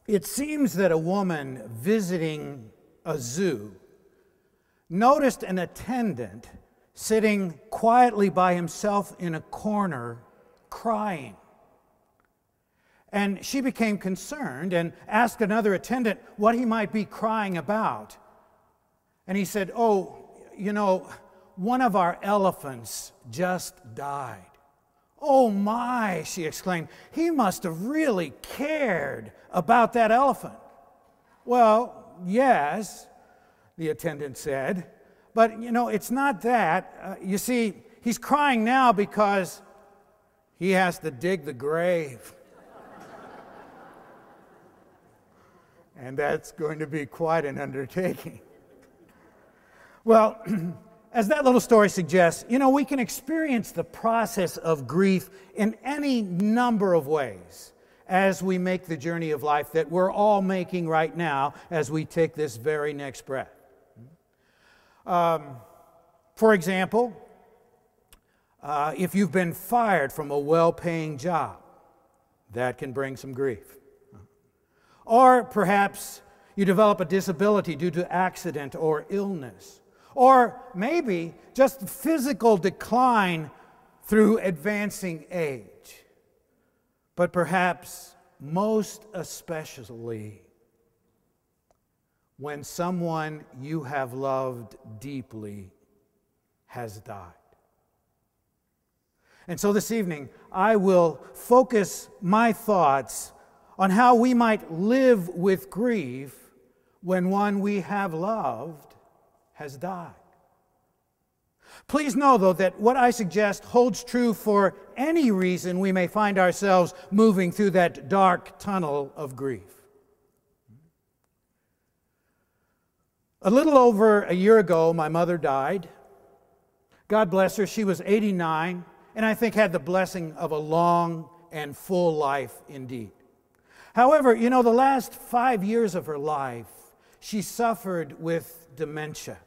It seems that a woman visiting a zoo noticed an attendant sitting quietly by himself in a corner crying. And she became concerned and asked another attendant what he might be crying about. And he said, "Oh, one of our elephants just died." "Oh my," she exclaimed, "he must have really cared about that elephant." "Well, yes," the attendant said, "but it's not that. You see, he's crying now because he has to dig the grave." And that's going to be quite an undertaking. Well, as that little story suggests, we can experience the process of grief in any number of ways as we make the journey of life that we're all making right now as we take this very next breath. For example, if you've been fired from a well-paying job, that can bring some grief. Or perhaps you develop a disability due to accident or illness. Or maybe just physical decline through advancing age. But perhaps most especially when someone you have loved deeply has died. And so this evening, I will focus my thoughts on how we might live with grief when one we have loved has died. Please know, though, that what I suggest holds true for any reason we may find ourselves moving through that dark tunnel of grief. A little over a year ago, my mother died. God bless her, she was 89, and I think had the blessing of a long and full life indeed. However, the last 5 years of her life, she suffered with dementia.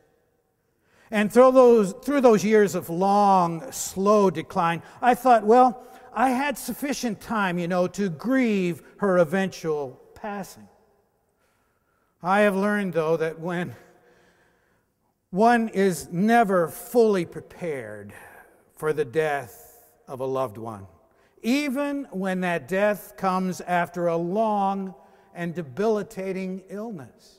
And through those years of long, slow decline, I thought, well, I had sufficient time, to grieve her eventual passing. I have learned, though, that when one is never fully prepared for the death of a loved one, even when that death comes after a long and debilitating illness.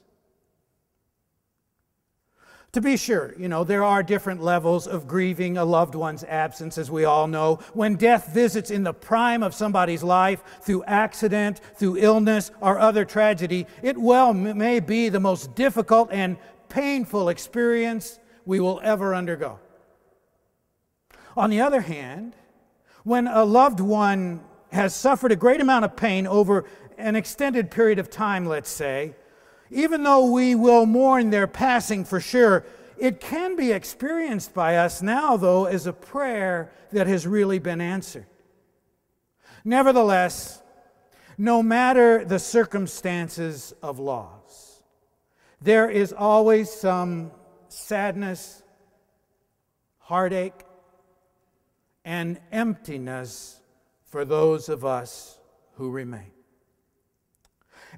To be sure, there are different levels of grieving a loved one's absence, as we all know. When death visits in the prime of somebody's life, through accident, through illness, or other tragedy, it well may be the most difficult and painful experience we will ever undergo. On the other hand, when a loved one has suffered a great amount of pain over an extended period of time, let's say, even though we will mourn their passing for sure, it can be experienced by us now, though, as a prayer that has really been answered. Nevertheless, no matter the circumstances of loss, there is always some sadness, heartache, and emptiness for those of us who remain.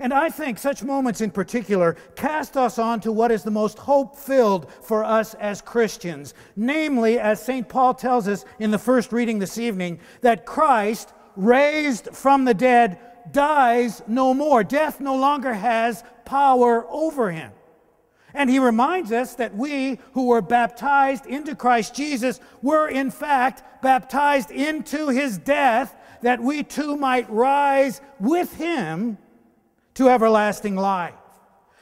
And I think such moments in particular cast us on to what is the most hope-filled for us as Christians. Namely, as St. Paul tells us in the first reading this evening, that Christ, raised from the dead, dies no more. Death no longer has power over him. And he reminds us that we who were baptized into Christ Jesus were in fact baptized into his death, that we too might rise with him to everlasting life.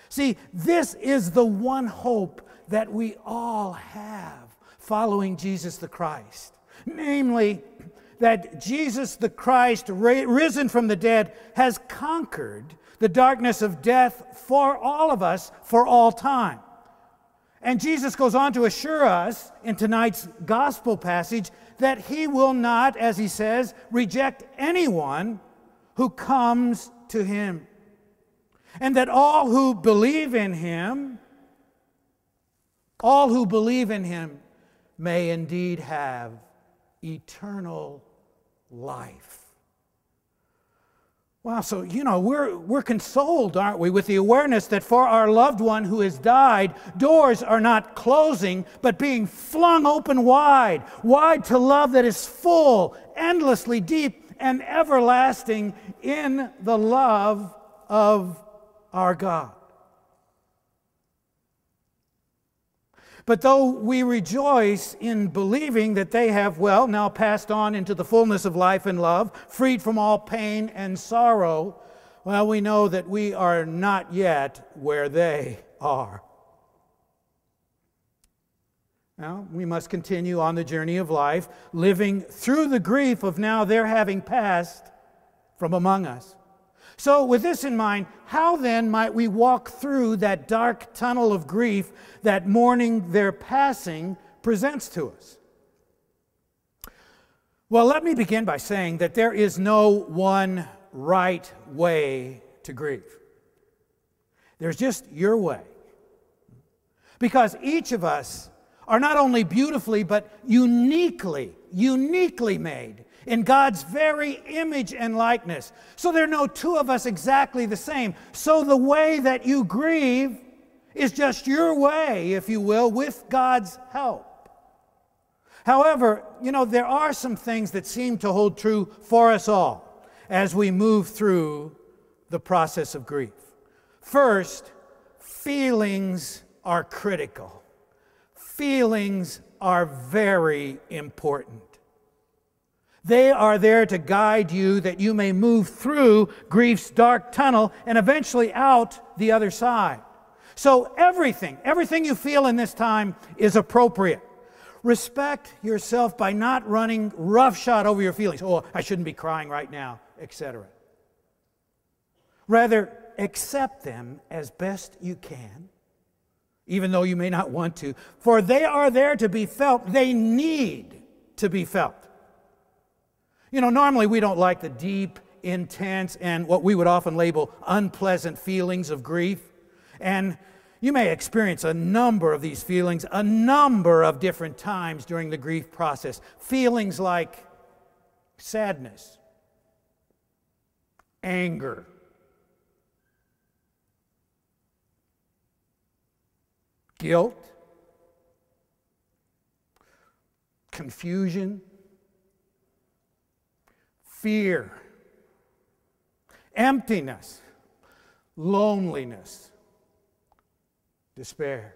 See, this is the one hope that we all have following Jesus the Christ. Namely, that Jesus the Christ, risen from the dead, has conquered the darkness of death for all of us for all time. And Jesus goes on to assure us in tonight's gospel passage that he will not, as he says, reject anyone who comes to him. And that all who believe in him may indeed have eternal life. Wow, so, we're consoled, aren't we, with the awareness that for our loved one who has died, doors are not closing, but being flung open wide, wide to love that is full, endlessly deep, and everlasting in the love of our God. But though we rejoice in believing that they have, now passed on into the fullness of life and love, freed from all pain and sorrow, we know that we are not yet where they are. Now, we must continue on the journey of life, living through the grief of now their having passed from among us. So with this in mind, how then might we walk through that dark tunnel of grief that mourning their passing presents to us? Well, let me begin by saying that there is no one right way to grieve. There's just your way. Because each of us are not only beautifully, but uniquely made in God's very image and likeness. So there are no two of us exactly the same. So the way that you grieve is just your way, if you will, with God's help. However, there are some things that seem to hold true for us all as we move through the process of grief. First, feelings are critical. Feelings are very important. They are there to guide you that you may move through grief's dark tunnel and eventually out the other side. So everything you feel in this time is appropriate. Respect yourself by not running roughshod over your feelings. Oh, I shouldn't be crying right now, etc. Rather, accept them as best you can, even though you may not want to, for they are there to be felt. They need to be felt. Normally we don't like the deep, intense, and what we would often label unpleasant feelings of grief. And you may experience a number of these feelings a number of different times during the grief process. Feelings like sadness, anger, guilt, confusion, fear, emptiness, loneliness, despair.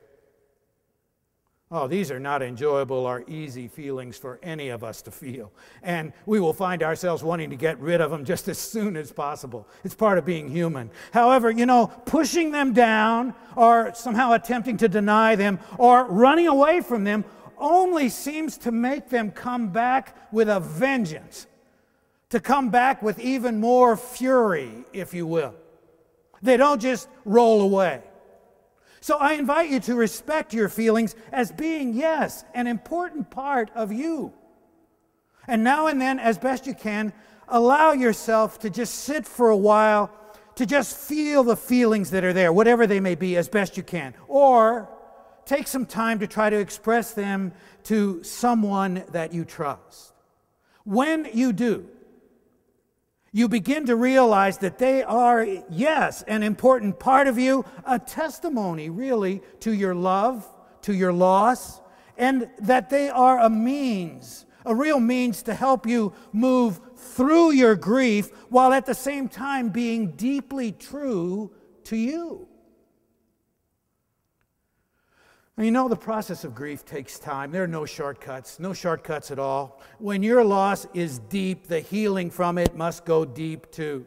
Oh, these are not enjoyable or easy feelings for any of us to feel. And we will find ourselves wanting to get rid of them just as soon as possible. It's part of being human. However, pushing them down or somehow attempting to deny them or running away from them only seems to make them come back with a vengeance. To come back with even more fury, if you will. They don't just roll away. So I invite you to respect your feelings as being, yes, an important part of you. And now and then, as best you can, allow yourself to just sit for a while, to just feel the feelings that are there, whatever they may be, as best you can. Or take some time to try to express them to someone that you trust. When you do, you begin to realize that they are, yes, an important part of you, a testimony, really, to your love, to your loss, and that they are a means, a real means to help you move through your grief while at the same time being deeply true to you. The process of grief takes time. There are no shortcuts at all. When your loss is deep, the healing from it must go deep too.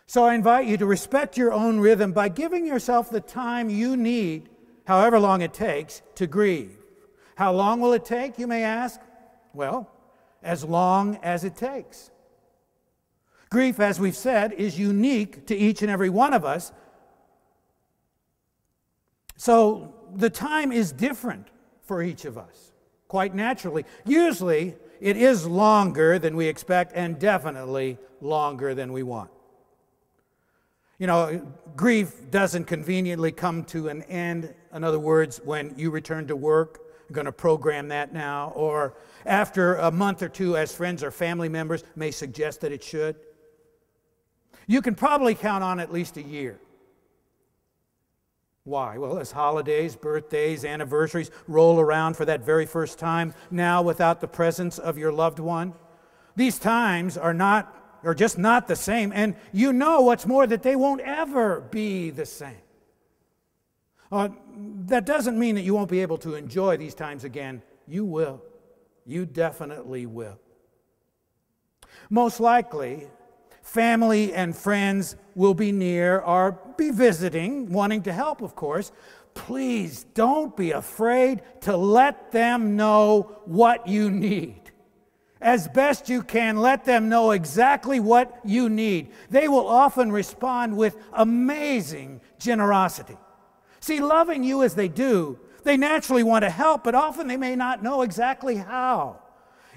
So I invite you to respect your own rhythm by giving yourself the time you need, however long it takes, to grieve. How long will it take, you may ask? Well, as long as it takes. Grief, as we've said, is unique to each and every one of us. So the time is different for each of us, quite naturally. Usually it is longer than we expect and definitely longer than we want. Grief doesn't conveniently come to an end. In other words, when you return to work, you're going to program that now, or after a month or two as friends or family members may suggest that it should. You can probably count on at least a year. Why? Well, as holidays, birthdays, anniversaries roll around for that very first time, now without the presence of your loved one, these times are just not the same, and you know what's more, that they won't ever be the same. That doesn't mean that you won't be able to enjoy these times again. You will. You definitely will. Most likely, family and friends will be near or be visiting, wanting to help, of course. Please don't be afraid to let them know what you need. As best you can, let them know exactly what you need. They will often respond with amazing generosity. See, loving you as they do, they naturally want to help, but often they may not know exactly how.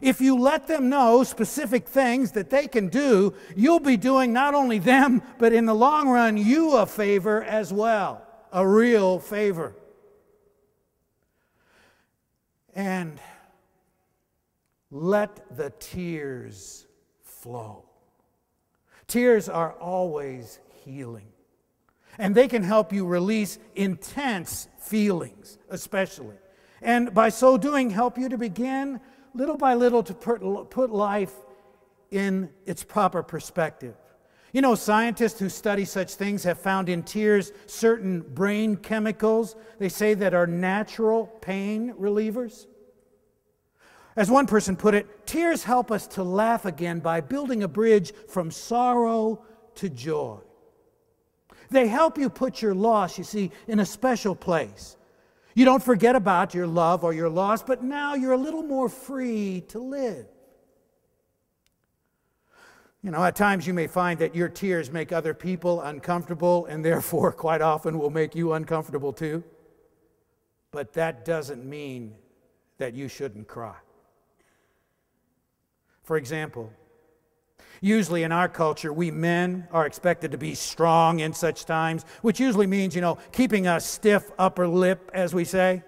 If you let them know specific things that they can do, you'll be doing not only them, but in the long run, you a favor as well, a real favor. And let the tears flow. Tears are always healing. And they can help you release intense feelings, especially. And by so doing, help you to begin, little by little, to put life in its proper perspective. You know, scientists who study such things have found in tears certain brain chemicals, they say, that are natural pain relievers. As one person put it, tears help us to laugh again by building a bridge from sorrow to joy. They help you put your loss, you see, in a special place. You don't forget about your love or your loss, but now you're a little more free to live. You know, at times you may find that your tears make other people uncomfortable, and therefore quite often will make you uncomfortable too. But that doesn't mean that you shouldn't cry. For example, usually in our culture, we men are expected to be strong in such times, which usually means, keeping a stiff upper lip, as we say.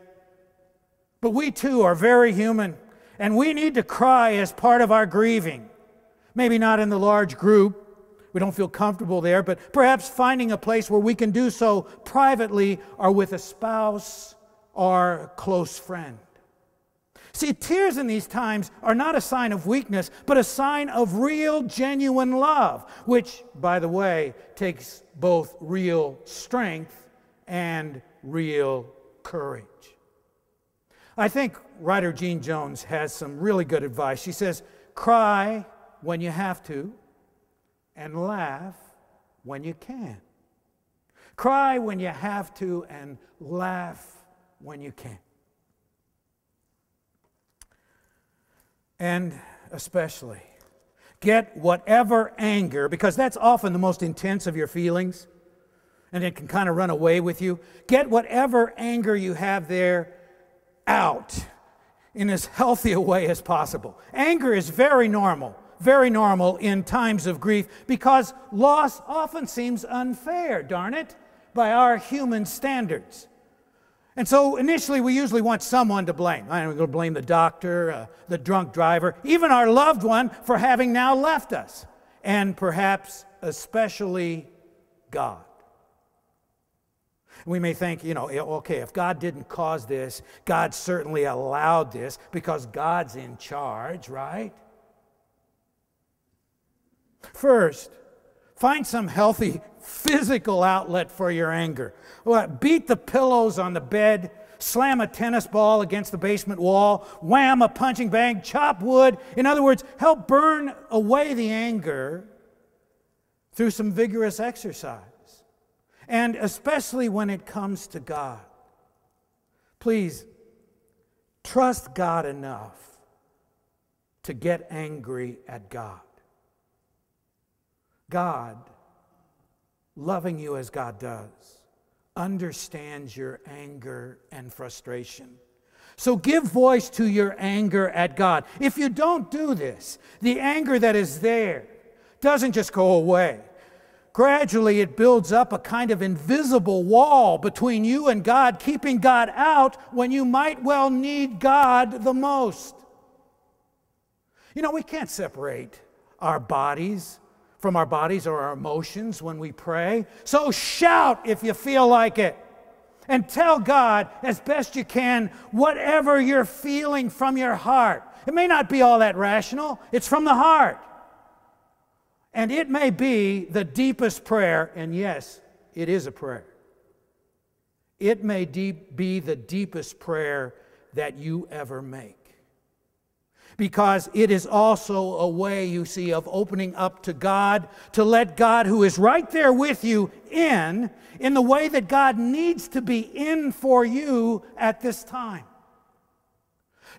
But we too are very human, and we need to cry as part of our grieving. Maybe not in the large group. We don't feel comfortable there, but perhaps finding a place where we can do so privately or with a spouse or close friend. See, tears in these times are not a sign of weakness, but a sign of real, genuine love, which, by the way, takes both real strength and real courage. I think writer Jean Jones has some really good advice. She says, cry when you have to, and laugh when you can. Cry when you have to, and laugh when you can. And especially, get whatever anger, because that's often the most intense of your feelings, and it can kind of run away with you. Get whatever anger you have there out in as healthy a way as possible. Anger is very normal in times of grief, because loss often seems unfair, darn it, by our human standards. And so initially we usually want someone to blame. We're going to blame the doctor, the drunk driver, even our loved one for having now left us, and perhaps especially God. We may think, okay, if God didn't cause this, God certainly allowed this because God's in charge, right? First, find some healthy physical outlet for your anger. Beat the pillows on the bed, slam a tennis ball against the basement wall, wham a punching bag, chop wood. In other words, help burn away the anger through some vigorous exercise. And especially when it comes to God, please trust God enough to get angry at God. God, loving you as God does, understands your anger and frustration. So give voice to your anger at God. If you don't do this, the anger that is there doesn't just go away. Gradually, it builds up a kind of invisible wall between you and God, keeping God out when you might well need God the most. We can't separate our bodies from our bodies or our emotions when we pray. So shout if you feel like it. And tell God as best you can whatever you're feeling from your heart. It may not be all that rational. It's from the heart. And it may be the deepest prayer, and yes, it is a prayer. It may be the deepest prayer that you ever make. Because it is also a way, you see, of opening up to God, to let God, who is right there with you, in the way that God needs to be in for you at this time.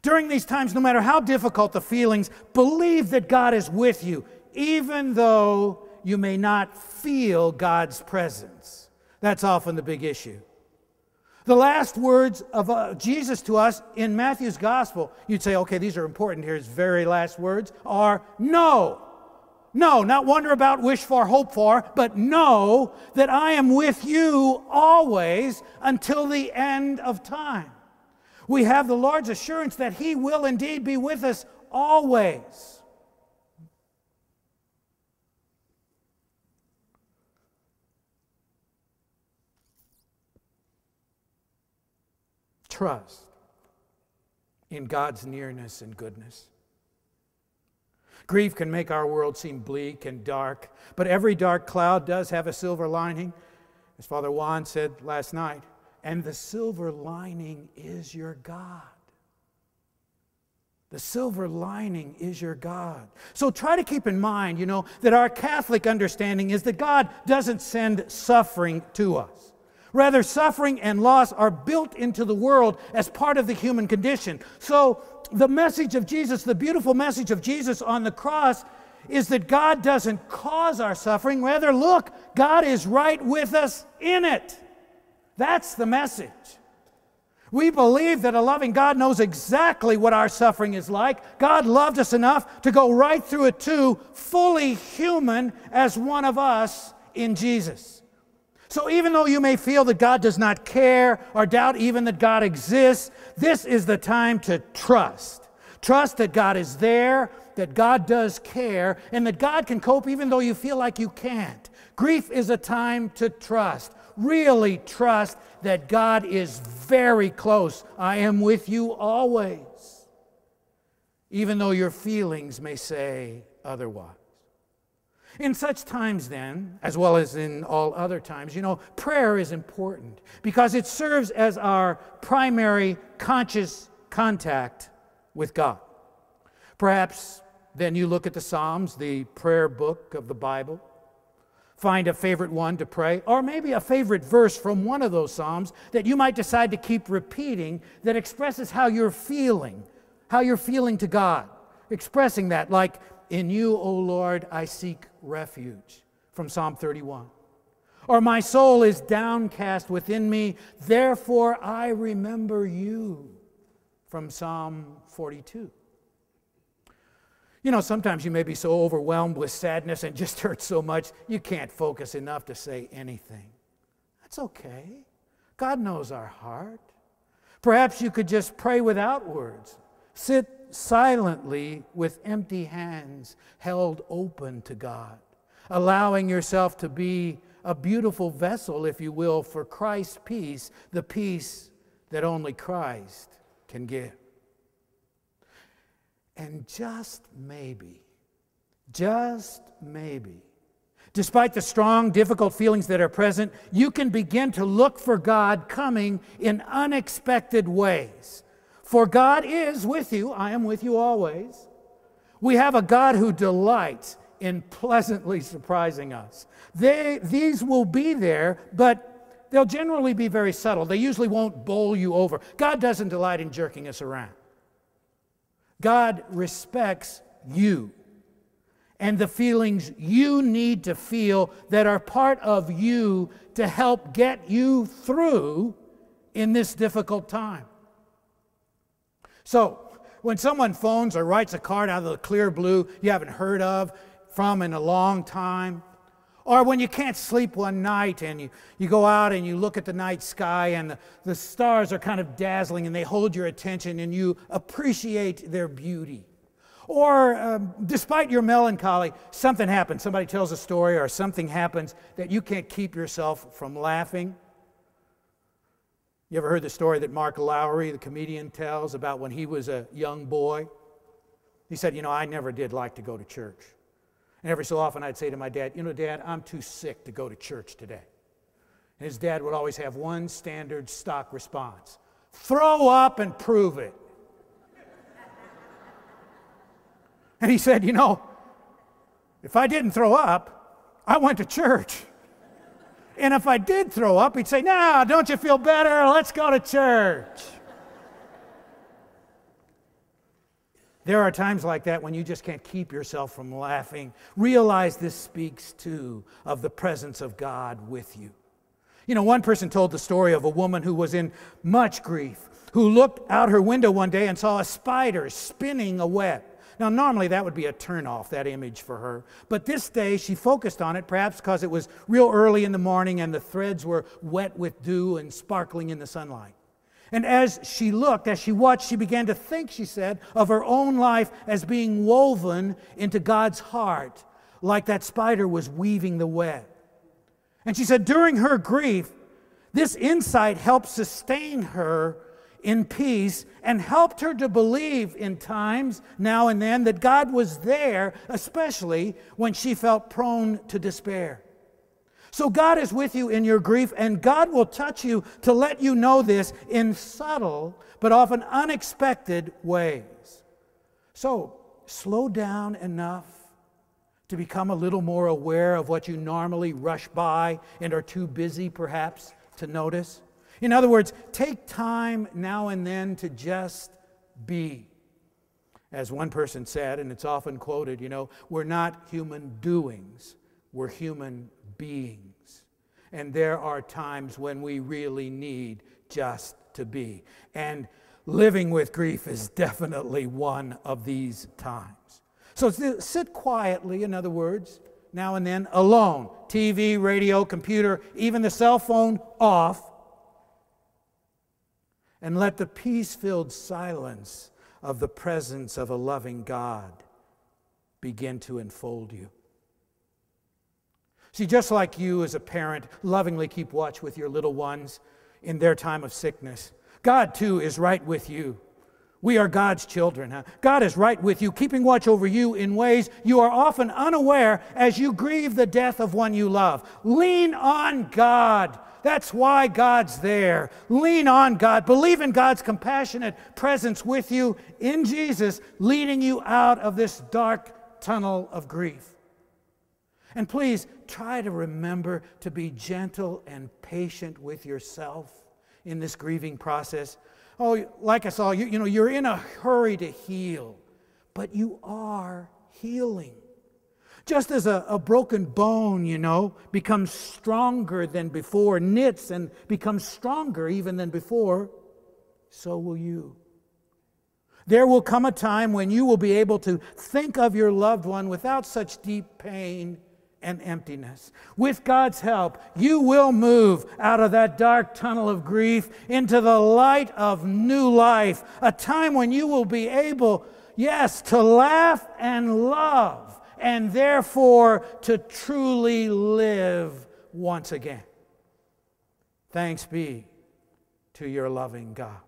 During these times, no matter how difficult the feelings, believe that God is with you, even though you may not feel God's presence. That's often the big issue. The last words of Jesus to us in Matthew's gospel, you'd say, okay, these are important here. His very last words are no. No, not wonder about, wish for, hope for, but know that I am with you always until the end of time. We have the Lord's assurance that He will indeed be with us always. Trust in God's nearness and goodness. Grief can make our world seem bleak and dark, but every dark cloud does have a silver lining, as Father Juan said last night, and the silver lining is your God. The silver lining is your God. So try to keep in mind, that our Catholic understanding is that God doesn't send suffering to us. Rather, suffering and loss are built into the world as part of the human condition. So the message of Jesus, the beautiful message of Jesus on the cross, is that God doesn't cause our suffering. Rather, look, God is right with us in it. That's the message. We believe that a loving God knows exactly what our suffering is like. God loved us enough to go right through it too, fully human as one of us in Jesus. So even though you may feel that God does not care or doubt even that God exists, this is the time to trust. Trust that God is there, that God does care, and that God can cope even though you feel like you can't. Grief is a time to trust. Really trust that God is very close. I am with you always, even though your feelings may say otherwise. In such times then, as well as in all other times, prayer is important because it serves as our primary conscious contact with God. Perhaps then you look at the Psalms, the prayer book of the Bible, find a favorite one to pray, or maybe a favorite verse from one of those Psalms that you might decide to keep repeating that expresses how you're feeling to God. Expressing that, like, in you, O Lord, I seek refuge, from Psalm 31. Or my soul is downcast within me, therefore I remember you, from Psalm 42. Sometimes you may be so overwhelmed with sadness and just hurt so much you can't focus enough to say anything. That's okay. God knows our heart. Perhaps you could just pray without words. Sit silently with empty hands held open to God, allowing yourself to be a beautiful vessel, if you will, for Christ's peace, the peace that only Christ can give. And just maybe, despite the strong, difficult feelings that are present, you can begin to look for God coming in unexpected ways. For God is with you. I am with you always. We have a God who delights in pleasantly surprising us. These will be there, but they'll generally be very subtle. They usually won't bowl you over. God doesn't delight in jerking us around. God respects you and the feelings you need to feel that are part of you to help get you through in this difficult time. So, when someone phones or writes a card out of the clear blue you haven't heard of from in a long time, or when you can't sleep one night and you go out and you look at the night sky and the stars are kind of dazzling and they hold your attention and you appreciate their beauty, Or despite your melancholy, something happens. Somebody tells a story or something happens that you can't keep yourself from laughing. You ever heard the story that Mark Lowry, the comedian, tells about when he was a young boy? He said, I never did like to go to church. And every so often I'd say to my dad, Dad, I'm too sick to go to church today. And his dad would always have one standard stock response: throw up and prove it. And he said, if I didn't throw up, I went to church. And if I did throw up, he'd say, "No, don't you feel better? Let's go to church." There are times like that when you just can't keep yourself from laughing. Realize this speaks too of the presence of God with you. One person told the story of a woman who was in much grief, who looked out her window one day and saw a spider spinning a web. Now, normally that would be a turnoff, that image for her. But this day she focused on it, perhaps because it was real early in the morning and the threads were wet with dew and sparkling in the sunlight. And as she looked, as she watched, she began to think, she said, of her own life as being woven into God's heart, like that spider was weaving the web. And she said during her grief, this insight helped sustain her in peace and helped her to believe in times, now and then, that God was there, especially when she felt prone to despair. So God is with you in your grief, and God will touch you to let you know this in subtle but often unexpected ways. So slow down enough to become a little more aware of what you normally rush by and are too busy perhaps to notice. In other words, take time now and then to just be. As one person said, and it's often quoted, we're not human doings, we're human beings. And there are times when we really need just to be. And living with grief is definitely one of these times. So sit quietly, in other words, now and then, alone. TV, radio, computer, even the cell phone off. And let the peace-filled silence of the presence of a loving God begin to enfold you. See, just like you as a parent lovingly keep watch with your little ones in their time of sickness, God too is right with you. We are God's children. Huh? God is right with you, keeping watch over you in ways you are often unaware as you grieve the death of one you love. Lean on God. That's why God's there. Lean on God. Believe in God's compassionate presence with you in Jesus, leading you out of this dark tunnel of grief. And please try to remember to be gentle and patient with yourself in this grieving process. Oh, like us all, you're in a hurry to heal, but you are healing. Just as a broken bone, becomes stronger than before, knits and becomes stronger even than before, so will you. There will come a time when you will be able to think of your loved one without such deep pain and emptiness. With God's help, you will move out of that dark tunnel of grief into the light of new life, a time when you will be able, yes, to laugh and love, and therefore to truly live once again. Thanks be to your loving God.